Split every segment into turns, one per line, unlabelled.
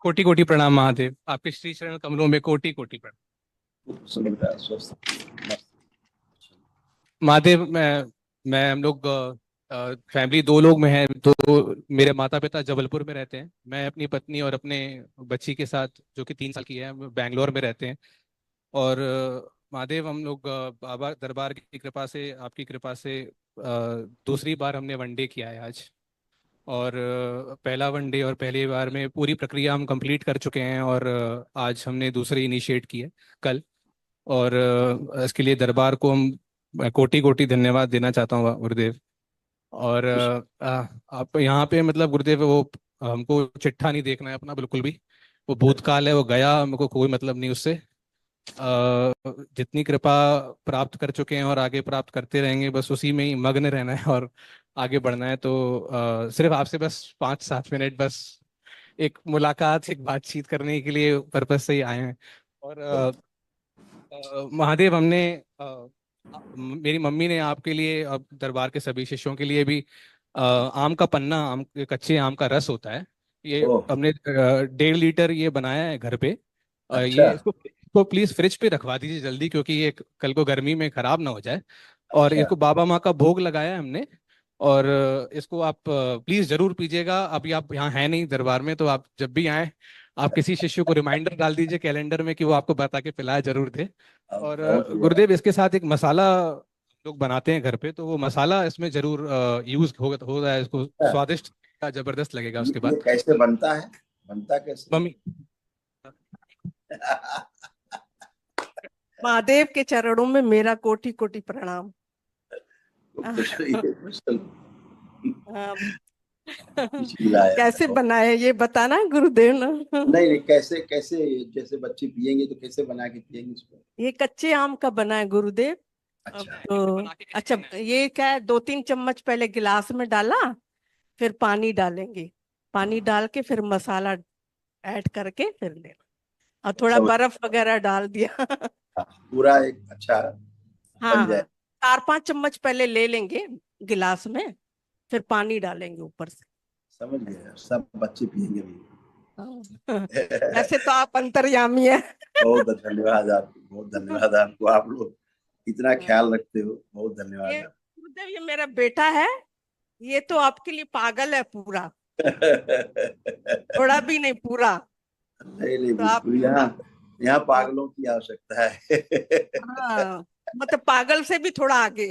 कोटि कोटि प्रणाम महादेव, आपके श्री चरण कमलों में कोटि कोटि प्रणाम।
सुन रहा है, स्वस्थ मस्त।
महादेव, मैं हम लोग फैमिली दो लोग में हैं। तो मेरे माता पिता जबलपुर में रहते हैं। मैं अपनी पत्नी और अपने बच्ची के साथ, जो कि 3 साल की है, वो बैंगलोर में रहते हैं। और महादेव, हम लोग बाबा दरबार की कृपा से, आपकी कृपा से दूसरी बार हमने वनडे किया है आज। और पहला वनडे और पहली बार में पूरी प्रक्रिया हम कंप्लीट कर चुके हैं। और आज हमने दूसरी इनिशिएट की है कल। और इसके लिए दरबार को हम कोटि कोटि धन्यवाद देना चाहता हूँ गुरुदेव। और आप यहाँ पे मतलब गुरुदेव, वो हमको चिट्ठा नहीं देखना है अपना बिल्कुल भी। वो भूतकाल है, वो गया, हमको कोई मतलब नहीं उससे। जितनी कृपा प्राप्त कर चुके हैं और आगे प्राप्त करते रहेंगे, बस उसी में ही मग्न रहना है और आगे बढ़ना है। तो सिर्फ आपसे बस 5-7 मिनट, बस एक मुलाकात, एक बातचीत करने के लिए पर्पज से ही आए हैं। और महादेव, हमने मेरी मम्मी ने आपके लिए, अब दरबार के सभी शिष्यों के लिए भी आम का पन्ना, आम के कच्चे आम का रस होता है, ये
ओह।
हमने 1.5 लीटर ये बनाया है घर पे।
अच्छा।
ये इसको प्लीज फ्रिज पे रखवा दीजिए जल्दी, क्योंकि ये कल को गर्मी में खराब ना हो जाए। और
अच्छा।
इसको बाबा माँ का भोग लगाया है हमने। और इसको आप प्लीज जरूर पीजिएगा। अभी आप यहाँ हैं नहीं दरबार में, तो आप जब भी आए, आप किसी शिष्य को रिमाइंडर डाल दीजिए कैलेंडर में कि वो आपको बता के पिलाया जरूर थे।
अब
और
पहुंच गया।
गुरुदेव, इसके साथ एक मसाला लोग बनाते हैं घर पे, तो वो मसाला इसमें जरूर यूज हो रहा है। इसको
अच्छा,
स्वादिष्ट जबरदस्त लगेगा उसके
ये
बाद।
कैसे बनता है? बनता कैसे है?
मम्मी।
महादेव के चरणों में मेरा कोटि कोटि प्रणाम।
तो ये क्रिस्टल
हाँ,
लाया है
कैसे
बहुत।
बनाए ये बताना गुरुदेव ने।
नहीं नहीं, कैसे कैसे? जैसे बच्चे पियेंगे तो कैसे बना के पियेंगे इसको?
ये कच्चे आम का बना है गुरुदेव। अब
अच्छा।
तो अच्छा, ये क्या है, 2-3 चम्मच पहले गिलास में डाला, फिर पानी डालेंगे, पानी डाल के फिर मसाला ऐड करके फिर ले, और थोड़ा
समझ।
बर्फ वगैरह डाल दिया।
हाँ, पूरा एक अच्छा
हाँ
बन जाए।
हाँ, 4-5 चम्मच पहले ले लेंगे गिलास में, फिर पानी डालेंगे ऊपर से।
समझ गया, सब बच्चे पियेंगे भी।
हाँ। वैसे तो आप अंतर्यामी है।
बहुत धन्यवाद आपको, बहुत धन्यवाद आपको। आप लोग इतना ख्याल रखते हो, बहुत धन्यवाद
ये
आपको।
गुरुदेव, ये मेरा बेटा है, ये तो आपके लिए पागल है पूरा, थोड़ा भी नहीं, पूरा।
नहीं नहीं,
तो आप,
बिल्कुल। यहाँ यहाँ
आप
पागलों की आवश्यकता है।
हाँ, मतलब पागल से भी थोड़ा आगे।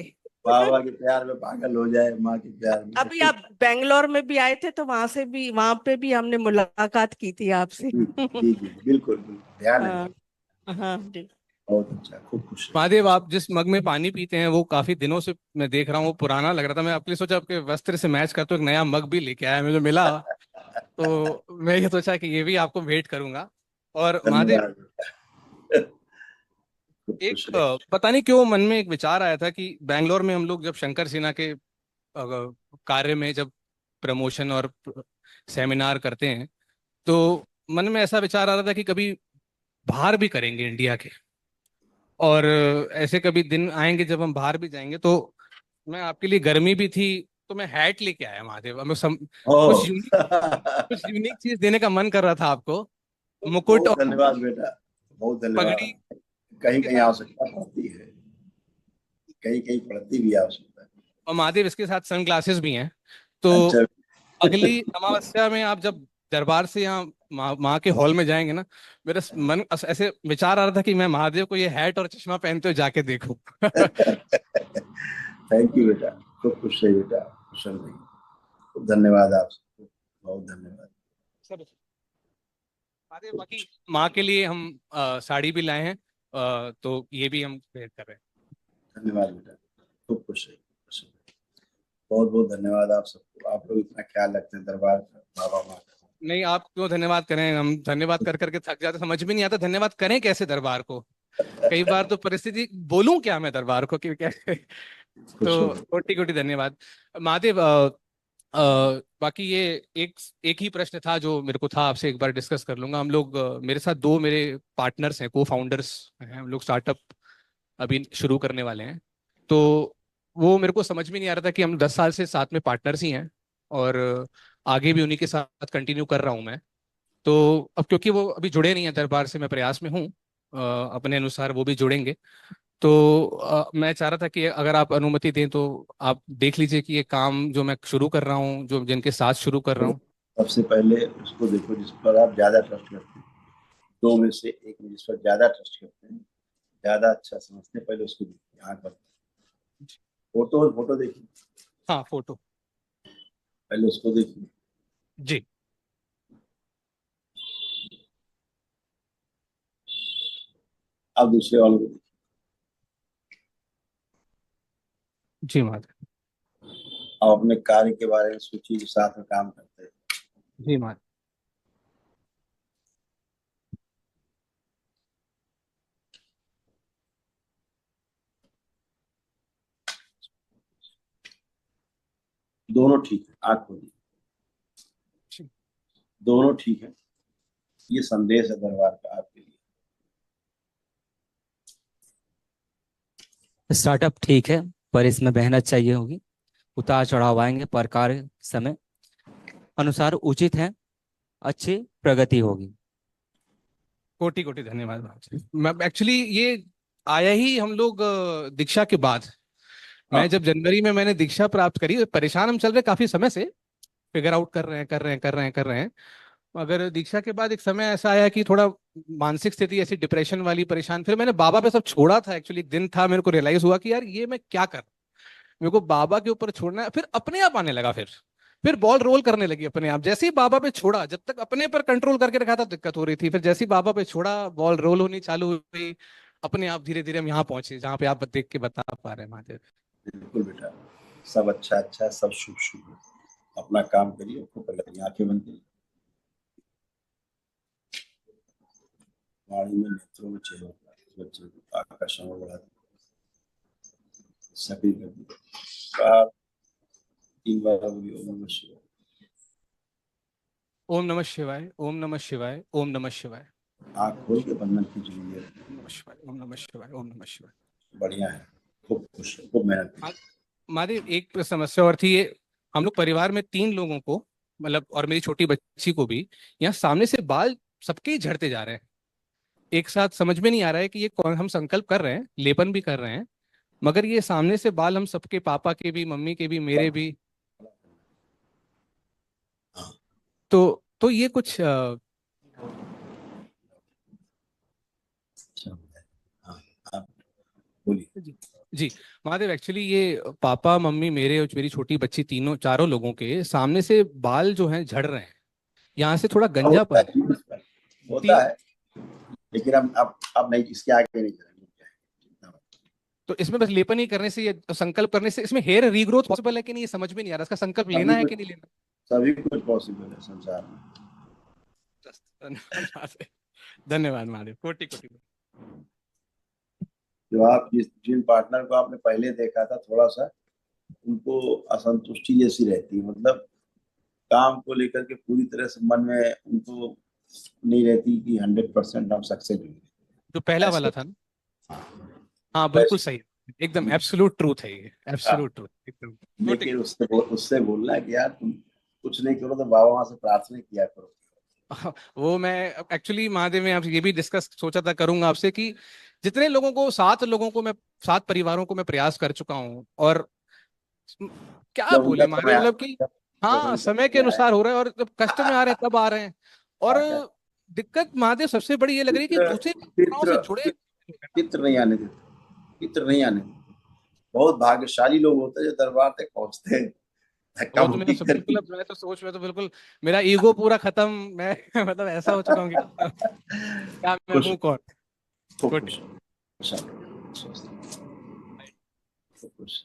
बाबा के प्यार में पागल हो जाए, माँ के प्यार में।
अभी आप बेंगलोर में भी आए थे, तो वहां से भी, वहां पे भी हमने मुलाकात की थी आपसे।
जी जी जी, बिल्कुल बिल्कुल, ध्यान है।
हाँ हाँ जी।
बहुत अच्छा, खूब खुश रहे।
महादेव, आप जिस मग में पानी पीते हैं वो काफी दिनों से मैं देख रहा हूँ, वो पुराना लग रहा था। मैं आपके लिए सोचा आपके वस्त्र से मैच करते एक नया मग भी लेके आया, मुझे मिला। तो मैं ये सोचा कि ये भी आपको भेंट करूंगा। और महादेव,
धन्यवाद। खूब खुश
एक
रहे।
पता नहीं क्यों मन में एक विचार आया था कि बैंगलोर में हम लोग जब शंकर सिन्हा के कार्य में जब प्रमोशन और सेमिनार करते हैं, तो मन में ऐसा विचार आ रहा था कि कभी बाहर भी करेंगे इंडिया के। और ऐसे कभी दिन आएंगे जब हम बाहर भी जाएंगे, तो मैं आपके लिए, गर्मी भी थी तो मैं हैट लेके आया महादेव। कुछ
ओह।
यूनिक, कुछ यूनिक चीज देने का मन कर रहा था आपको। मुकुट
बहुत
और
धन्यवाद बेटा, बहुत
पगड़ी
धन्यवाद। कहीं
के
कहीं
साथ।
आवश्यकता पड़ती है, कहीं कहीं पड़ती भी आवश्यकता है।
और महादेव, इसके साथ सनग्लासेस भी हैं। तो
अच्छा।
अगली अमावस्या में आप जब दरबार से यहाँ माँ के हॉल में जाएंगे ना, मेरा मन ऐसे विचार आ रहा था कि मैं महादेव को ये हैट और चश्मा पहनते हुए जाके देखूं।
थैंक यू बेटा, खूब खुश रहिए बेटा, कुशल रहिए। खूब धन्यवाद आप सबको, बहुत धन्यवाद।
सब महादेव, बाकी माँ के लिए हम साड़ी भी लाए हैं। तो ये भी हम भेंट कर रहे हैं।
धन्यवाद बेटा, खूब खुश रहिए, खुश रहिए। बहुत बहुत धन्यवाद आप सबको, आप लोग इतना ख्याल रखते हैं दरबार का, बाबा माँ का।
नहीं, आप क्यों धन्यवाद करें, हम धन्यवाद कर करके थक जाते, समझ भी नहीं आता धन्यवाद करें कैसे दरबार को। कई बार तो परिस्थिति, बोलूं क्या मैं दरबार को कि कैसे।
खुश हो।
तो कोटि कोटि धन्यवाद महादेव। बाकी ये एक एक ही प्रश्न था जो मेरे को था, आपसे एक बार डिस्कस कर लूंगा। हम लोग मेरे साथ दो मेरे पार्टनर्स हैं, को फाउंडर्स हैं, हम लोग स्टार्टअप अभी शुरू करने वाले हैं। तो वो मेरे को समझ में नहीं आ रहा था कि हम 10 साल से साथ में पार्टनर्स ही हैं। और आगे भी उन्हीं के साथ कंटिन्यू कर रहा हूँ मैं। तो अब क्योंकि वो अभी जुड़े नहीं है दरबार से, मैं प्रयास में हूँ अपने अनुसार वो भी जुड़ेंगे। तो मैं चाह रहा था कि अगर आप अनुमति दें तो आप देख लीजिए कि ये काम जो मैं शुरू कर रहा हूँ, जो जिनके साथ शुरू कर रहा हूँ।
सबसे पहले उसको देखो जिस पर आप ज्यादा ट्रस्ट करते हैं, दो में से एक में जिस पर ज्यादा ट्रस्ट करते हैं, ज्यादा अच्छा समझते हैं, पहले उसको देखिए, आंख बंद। फोटो फोटो देखिए,
हाँ, फोटो।
पहले उसको देखिए।
जी।
अब दूसरे वालों को देखिए।
जी महादेव।
अब अपने कार्य के बारे में सोचिए जो साथ में काम करते हैं।
जी महादेव।
दोनों ठीक है, आंख खोलिए।
जी।
दोनों ठीक है। ये संदेश है दरबार का आपके लिए।
स्टार्टअप ठीक है, पर इसमें मेहनत चाहिए होगी। उतार चढ़ाव आएंगे पर कार्य समय अनुसार उचित है, अच्छी प्रगति होगी।
कोटि कोटि धन्यवाद महाराज। मैं एक्चुअली ये आया ही हम लोग दीक्षा के बाद। मैं
हाँ,
जब जनवरी में मैंने दीक्षा प्राप्त करी, परेशान हम चल रहे काफी समय से, फिगर आउट कर रहे हैं कर रहे हैं कर रहे हैं कर रहे हैं। मगर दीक्षा के बाद एक समय ऐसा आया कि थोड़ा मानसिक स्थिति ऐसी डिप्रेशन वाली, परेशान। फिर मैंने बाबा पे सब छोड़ा था। एक्चुअली एक दिन था, मेरे को रियलाइज हुआ कि यार ये मैं क्या कर, मेरे को बाबा के ऊपर छोड़ना है। फिर अपने आप आने लगा। फिर बॉल रोल करने लगी अपने आप। जैसे ही बाबा पे छोड़ा, जब तक अपने पर कंट्रोल करके रखा था दिक्कत हो रही थी, फिर जैसे ही बाबा पे छोड़ा बॉल रोल होनी चालू हुई। अपने आप धीरे धीरे हम यहाँ पहुंचे जहाँ पे आप देख के बता पा रहे हैं महादेव।
बिल्कुल बेटा, सब अच्छा अच्छा, सब शुभ शुभ। अपना काम करिए, ऊपर लगिए, आंखें बंद करिए। वाणी में, नेत्रों में, चेहरों पर बच्चे को आकर्षण और बढ़ा दिए, सक्रिय कर दिए। कहा 3 बार बोलिए, ओम नमः शिवाय।
ओम नमः शिवाय, ओम नमः शिवाय, ओम नमः शिवाय।
आँख खोल के बंधन कीजिए।
ओम नमः शिवाय, ओम नमः शिवाय, ओम नमः शिवाय।
बढ़िया है, खूब खुश है, खूब मेहनत
मा-
कीजिए।
महादेव एक समस्या और थी। ये हम लोग परिवार में 3 लोगों को, मतलब और मेरी छोटी बच्ची को भी, यहाँ सामने से बाल सबके ही झड़ते जा रहे हैं एक साथ। समझ में नहीं आ रहा है कि ये कौन, हम संकल्प कर रहे हैं, लेपन भी कर रहे हैं, मगर ये सामने से बाल हम सबके, पापा के भी, मम्मी के भी, मेरे भी।
हाँ,
तो ये कुछ
अच्छा है। हाँ, आप बोलिए।
जी। जी महादेव, एक्चुअली ये पापा मम्मी मेरे और मेरी छोटी बच्ची, तीनों चारों लोगों के सामने से बाल जो हैं झड़ रहे हैं। यहाँ से थोड़ा
होता
गंजापन है।
है, होता
तीन।
है, लेकिन अब नहीं, इसके आगे नहीं करेंगे। क्या है, जितना
तो इसमें बस लेपन ही करने से, ये संकल्प करने से इसमें हेयर रीग्रोथ पॉसिबल है कि नहीं, ये समझ में नहीं आ रहा। इसका संकल्प लेना
सभी
है
कुछ
कि नहीं लेना।
सभी कुछ पॉसिबल है संसार में।
धन्यवाद महादेव। धन्यवाद महादेव, कोटि कोटि।
जो आप जिन पार्टनर को आपने पहले देखा था, थोड़ा सा उनको असंतुष्टि जैसी रहती है, मतलब काम को लेकर के पूरी तरह से मन में उनको नहीं रहती कि 100% हम सक्सेस होंगे।
जो पहला वाला
ऐसे,
था ना।
हाँ,
हाँ बिल्कुल
वैसे।
सही। एकदम एब्सोल्यूट ट्रूथ है ये,
हाँ,
एब्सोल्यूट ट्रूथ एकदम। कोटि
लेकिन उससे बोलना है कि यार तुम कुछ नहीं करो तो बाबा वहां से प्रार्थना किया करो।
वो मैं एक्चुअली महादेव में आपसे ये भी डिस्कस सोचा था करूंगा आपसे कि जितने लोगों को, 7 लोगों को मैं, 7 परिवारों को मैं प्रयास कर चुका हूँ। और क्या
जब उनका
बोले
समय
महादेव, मतलब कि
जब
हाँ
उनका
समय के
समय आए।
अनुसार हो रहा है, और जब कष्ट में आ रहे हैं तब आ रहे हैं। और
हाँ, क्या
दिक्कत महादेव सबसे बड़ी ये लग रही है कि
चित्र
दूसरी परंपराओं
चित्र
से जुड़े लोग हैं ना।
चित्र नहीं आने देते, चित्र नहीं आने देते। बहुत भाग्यशाली लोग होते हैं जो दरबार तक पहुंचते हैं, धक्का
वो तो मेरा
मुक्की
सब
करके।
बिल्कुल, अब मैं तो सोच में तो बिल्कुल मेरा ईगो पूरा खत्म। मैं मतलब ऐसा हो चुका हूँ कि क्या मैं
खुश,
हूँ कौन।
खूब
गुड।
खुश, खुशहाल, स्वस्थ, खूब खुश,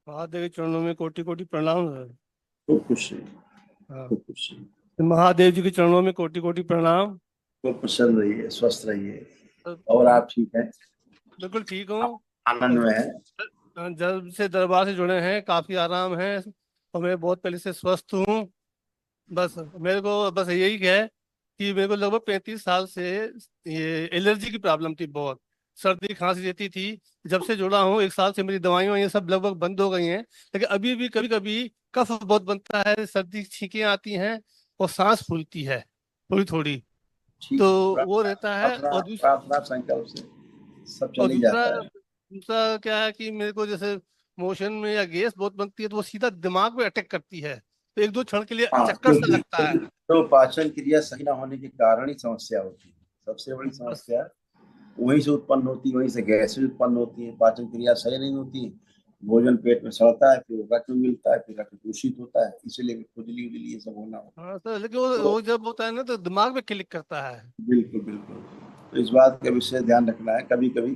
महादेव के चरणों में कोटि कोटि प्रणाम है।
खूब खुश है,
हाँ,
खूब खुश है।
तो महादेव जी के चरणों में कोटि कोटि प्रणाम।
खूब प्रसन्न रहिए, स्वस्थ रहिए।
तो
और आप ठीक हैं?
बिल्कुल ठीक हूँ।
आप आनंद में हैं?
जब से दरबार से जुड़े हैं काफी आराम है, और मैं बहुत पहले से स्वस्थ हूँ। बस मेरे को बस यही है कि मेरे को लगभग 35 साल से ये एलर्जी की प्रॉब्लम थी, बहुत सर्दी खांसी रहती थी। जब से जुड़ा हूँ 1 साल से मेरी दवाइयाँ ये सब लगभग बंद हो गई हैं, लेकिन अभी भी कभी कभी कफ बहुत बनता है, सर्दी छींकें आती हैं और सांस फूलती है। थोड़ी थोड़ी,
ठीक
तो
है।
वो रहता है।
प्रार्थना
और
प्रार्थना संकल्प से सब
और
चल ही
दूसरा
जाता है।
दूसरा क्या है कि मेरे को जैसे मोशन में या गैस बहुत बनती है, तो वो सीधा दिमाग में अटैक करती है, तो एक दो क्षण के लिए
हाँ,
चक्कर सा लगता है।
तो पाचन क्रिया सही ना होने के कारण ही समस्या होती है। सबसे बड़ी
बस
समस्या वहीं से उत्पन्न होती है, वहीं से गैसें उत्पन्न होती है। पाचन क्रिया सही नहीं होती, भोजन पेट में सड़ता है, फिर रक्त में मिलता है, फिर रक्त दूषित होता है, इसीलिए खुजली उजली ये सब होना होता
हाँ सर, लेकिन
है। तो
वो जब होता है ना तो दिमाग में क्लिक करता है।
बिल्कुल बिल्कुल, तो इस बात का विशेष ध्यान रखना है। कभी कभी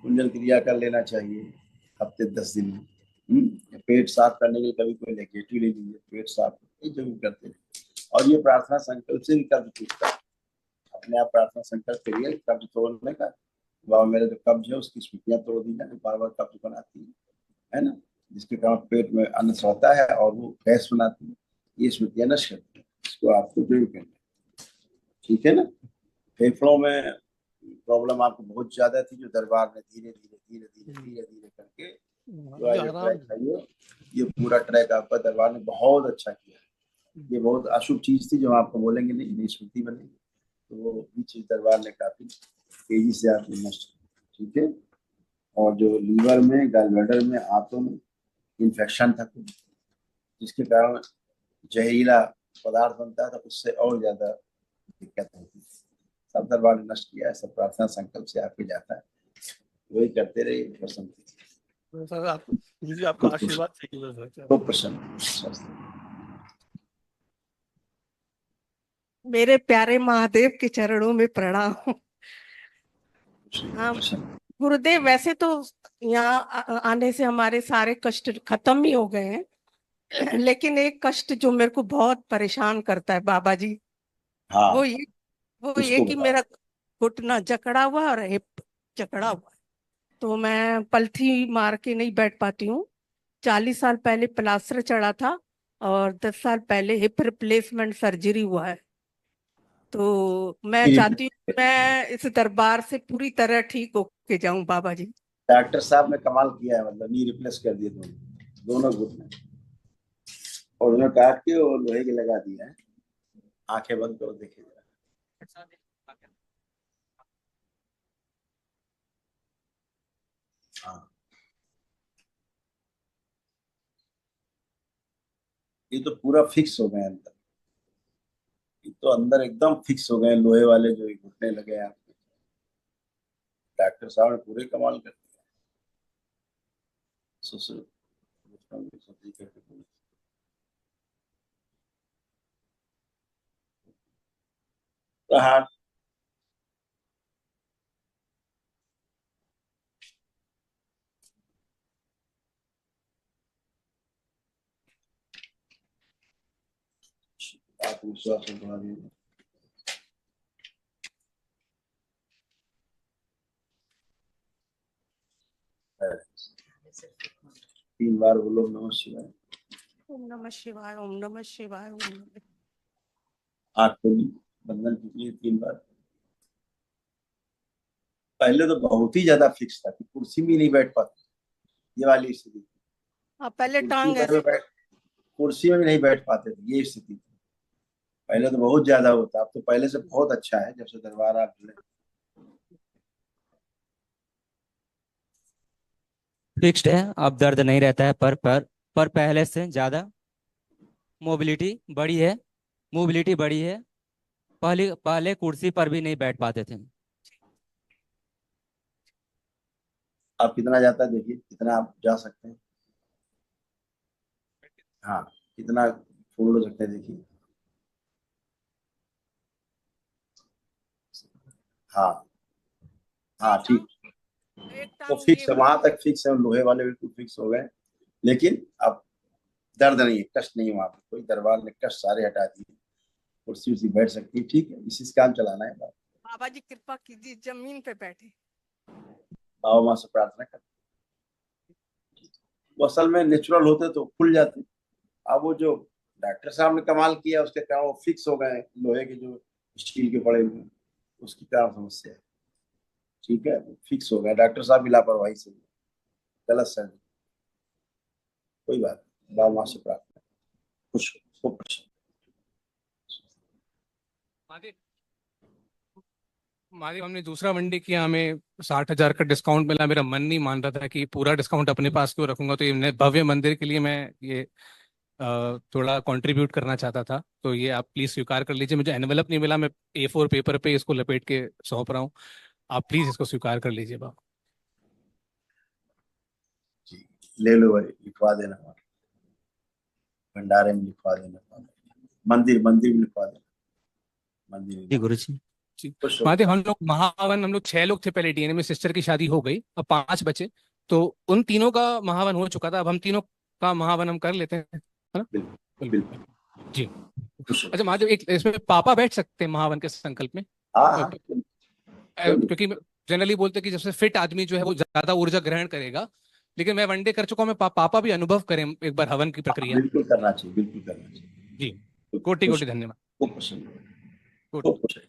कुंजन क्रिया कर लेना चाहिए हफ्ते 10 दिन में। पेट साफ करने के लिए कभी कोई नेगेटिव ले लीजिए, पेट साफ ये जरूर करते हैं। और ये प्रार्थना संकल्प से भी कब्ज टूटता है। अपने आप प्रार्थना संकल्प करिए कब्ज तोड़ने का। बाबा मेरा जो कब्ज है उसकी स्मृतियां तोड़ दी जाए, बार बार कब्ज बनाती है ना, जिसके कारण पेट में अन्न सड़ता है और वो गैस बनाती है। ये स्मृतियां नष्ट करती है, इसको आपको जरूर करना है। ठीक है ना। फेफड़ों में प्रॉब्लम आपको बहुत ज्यादा थी, जो दरबार में धीरे धीरे धीरे धीरे धीरे धीरे करके पूरा
अभी
जो
आराम।
ट्रैक है ये पूरा ट्रैक आपका दरबार ने बहुत अच्छा किया। ये बहुत अशुभ चीज थी जो हम आपको बोलेंगे नहीं, नई स्मृति बनेगी, तो वो भी चीज दरबार ने काफी तेजी से आपको नष्ट की। ठीक है। और जो लीवर में, गलब्लैडर में, आंतों में इन्फेक्शन था कुछ, जिसके कारण जहरीला पदार्थ बनता है, तो उससे और ज्यादा दिक्कत होती है। सब दरबार ने नष्ट किया है, सब प्रार्थना संकल्प से आपके जाता है। वही करते रहिए, प्रसन्न
सर आप, मुझे आपका
खूब खुश,
आशीर्वाद चाहिए बस सर।
खूब प्रसन्न स्वस्थ।
मेरे प्यारे महादेव के चरणों में प्रणाम। हाँ
प्रसन्न।
गुरुदेव, वैसे तो यहाँ आने से हमारे सारे कष्ट खत्म ही हो गए हैं, लेकिन एक कष्ट जो मेरे को बहुत परेशान करता है बाबा जी, वो
हाँ,
ये वो ये
उसको
कि
बताओ।
मेरा घुटना जकड़ा हुआ है और हिप जकड़ा हुआ है। तो मैं पलथी मार के नहीं बैठ पाती हूँ। 40 साल पहले प्लास्टर चढ़ा था और 10 साल पहले हिप रिप्लेसमेंट सर्जरी हुआ है। तो मैं चाहती हूँ मैं इस दरबार से पूरी तरह ठीक होके जाऊं बाबा जी।
डॉक्टर साहब ने कमाल किया है, मतलब नी रिप्लेस कर दिए दोनों दोनों घुटने, और उन्हें काट के और लोहे के लगा दिया है। आंखें बंद करो, देखिए जरा। हाँ, ये तो पूरा फिक्स हो गए अंदर, ये तो अंदर एकदम फिक्स हो गए लोहे वाले जो ये घुटने लगे हैं आपके। डॉक्टर साहब ने पूरे कमाल कर दिया। ससुर हाँ, 3 बार बोलो नमः शिवाय।
ओम नमः शिवाय, ओम नमः शिवाय, ओम नमः।
आंख खोली, बंधन कीजिए 3 बार। पहले तो बहुत ही ज्यादा फिक्स था कि कुर्सी में नहीं बैठ पाते, ये वाली स्थिति थी।
हाँ पहले
कुर्सी
टांग
पर
ऐसे।
बैठ कुर्सी में भी नहीं बैठ पाते थे, ये स्थिति थी। पहले तो बहुत ज्यादा होता, अब तो पहले से बहुत अच्छा है जब से दरबार आप जुड़े।
फिक्स्ड है, अब दर्द नहीं रहता है। पर पहले से ज़्यादा मोबिलिटी बढ़ी है। मोबिलिटी बढ़ी है। पहले पहले कुर्सी पर भी नहीं बैठ पाते थे।
आप कितना जाता है देखिए, कितना आप जा सकते हैं। हाँ, कितना फूल हो सकते हैं देखिए। हाँ हाँ,
एक
ठीक।
टांग एक
वो
टांग ये
फिक्स है, वहां तक फिक्स है, लोहे वाले बिल्कुल फिक्स हो गए। लेकिन अब दर्द नहीं है, कष्ट नहीं है, वहां पे कोई दरबार ने कष्ट सारे हटा दिए। कुर्सी उसी बैठ सकती है, ठीक है, इसी से काम चलाना है।
बाबा जी कृपा कीजिए जमीन पे बैठे।
बाबा माँ से प्रार्थना कर, वो असल में नेचुरल होते तो खुल जाते। अब वो जो डॉक्टर साहब ने कमाल किया उसके कारण वो फिक्स हो गए लोहे के जो स्टील के पड़े हुए, उसकी कारण समस्या है। ठीक है, फिक्स हो गया, डॉक्टर साहब की लापरवाही से, गलत सर्जरी। कोई बात नहीं, बाबा माँ से प्रार्थना, खुश हो, खूब प्रसन्न।
महादेव महादेव, हमने दूसरा वनडे किया, हमें 60,000 का डिस्काउंट मिला। मेरा मन नहीं मान रहा था कि पूरा डिस्काउंट अपने पास क्यों रखूंगा, तो ये भव्य मंदिर के लिए मैं ये थोड़ा कंट्रीब्यूट करना चाहता था। तो ये आप प्लीज स्वीकार कर लीजिए। मुझे एनवेलप नहीं मिला, मैं A4 पेपर पे इसको लपेट के सौंप रहा हूँ। आप प्लीज इसको स्वीकार कर लीजिए बाबा।
जी, ले लो भाई, लिखवा देना, भंडारे में लिखवा देना, मंदिर मंदिर में लिखवा देना, मंदिर
जी
में।
गुरुजी।
जी
खुश हो
महादेव,
गया।
हम लोग 6 लोग थे पहले डीएनए में। सिस्टर की शादी हो गई, अब 5 बचे। तो उन तीनों का महावन हो चुका था, अब हम तीनों का महावन हम कर लेते हैं, है ना?
बिल्कुल
बिल्कुल
बिल्कुल।
जी।
खुश हो
अच्छा
गया।
महादेव, एक इसमें पापा बैठ सकते हैं महावन के संकल्प में?
हाँ
अ,
हाँ,
क्योंकि जनरली बोलते हैं कि सबसे फिट आदमी जो है वो ज्यादा ऊर्जा ग्रहण करेगा, लेकिन मैं वनडे कर चुका हूँ, मैं पापा भी अनुभव करें एक बार हवन की प्रक्रिया।
बिल्कुल करना चाहिए, बिल्कुल करना चाहिए।
जी, कोटि
खुश,
कोटि धन्यवाद।
खूब खुश हो,
कोटि।
खूब खुश है।